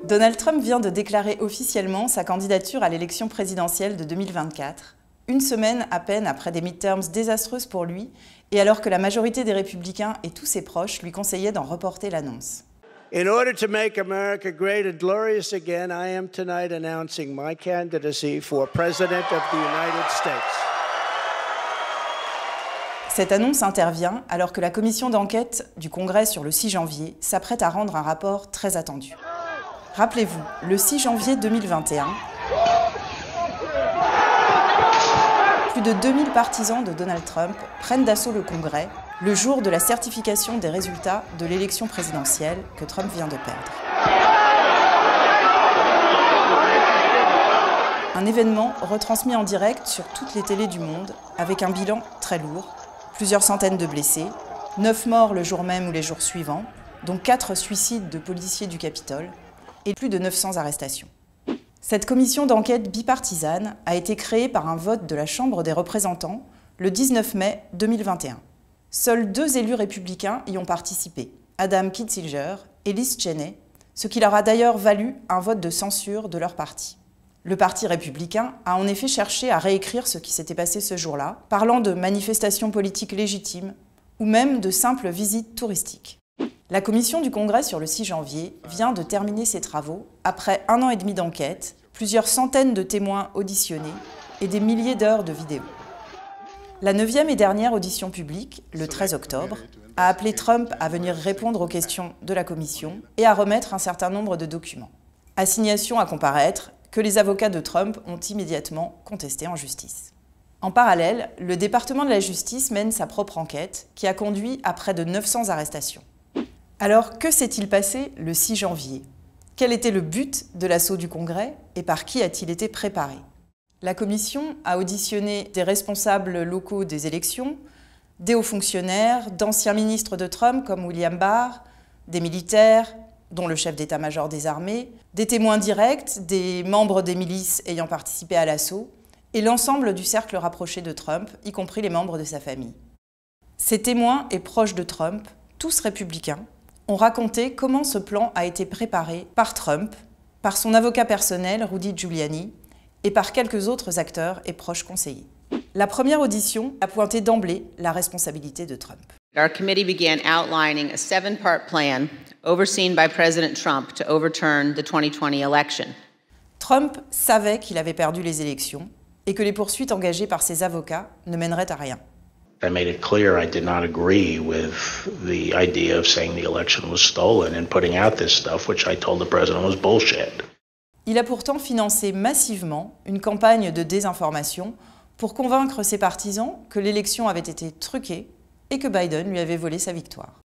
Donald Trump vient de déclarer officiellement sa candidature à l'élection présidentielle de 2024, une semaine à peine après des midterms désastreuses pour lui, et alors que la majorité des républicains et tous ses proches lui conseillaient d'en reporter l'annonce. In order to make America great and glorious again, I am tonight announcing my candidacy for President of the United States. Cette annonce intervient alors que la commission d'enquête du Congrès sur le 6 janvier s'apprête à rendre un rapport très attendu. Rappelez-vous, le 6 janvier 2021, plus de 2000 partisans de Donald Trump prennent d'assaut le Congrès le jour de la certification des résultats de l'élection présidentielle que Trump vient de perdre. Un événement retransmis en direct sur toutes les télés du monde avec un bilan très lourd, plusieurs centaines de blessés, 9 morts le jour même ou les jours suivants, dont 4 suicides de policiers du Capitole et plus de 900 arrestations. Cette commission d'enquête bipartisane a été créée par un vote de la Chambre des représentants le 19 mai 2021. Seuls 2 élus républicains y ont participé, Adam Kinzinger et Liz Cheney, ce qui leur a d'ailleurs valu un vote de censure de leur parti. Le Parti républicain a en effet cherché à réécrire ce qui s'était passé ce jour-là, parlant de manifestations politiques légitimes ou même de simples visites touristiques. La commission du Congrès sur le 6 janvier vient de terminer ses travaux après 1 an et demi d'enquête, plusieurs centaines de témoins auditionnés et des milliers d'heures de vidéos. La 9e et dernière audition publique, le 13 octobre, a appelé Trump à venir répondre aux questions de la commission et à remettre un certain nombre de documents. Assignation à comparaître que les avocats de Trump ont immédiatement contesté en justice. En parallèle, le département de la justice mène sa propre enquête qui a conduit à près de 900 arrestations. Alors, que s'est-il passé le 6 janvier? Quel était le but de l'assaut du Congrès et par qui a-t-il été préparé? La commission a auditionné des responsables locaux des élections, des hauts fonctionnaires, d'anciens ministres de Trump comme William Barr, des militaires, dont le chef d'état-major des armées, des témoins directs, des membres des milices ayant participé à l'assaut, et l'ensemble du cercle rapproché de Trump, y compris les membres de sa famille. Ces témoins et proches de Trump, tous républicains, ont raconté comment ce plan a été préparé par Trump, par son avocat personnel Rudy Giuliani et par quelques autres acteurs et proches conseillers. La première audition a pointé d'emblée la responsabilité de Trump. Our committee began outlining a 7-part plan overseen by President Trump to overturn the 2020 election. Trump savait qu'il avait perdu les élections et que les poursuites engagées par ses avocats ne mèneraient à rien. I made it clear I did not agree with the idea of saying the election was stolen and putting out this stuff, which I told the president was bullshit. Il a pourtant financé massivement une campagne de désinformation pour convaincre ses partisans que l'élection avait été truquée et que Biden lui avait volé sa victoire.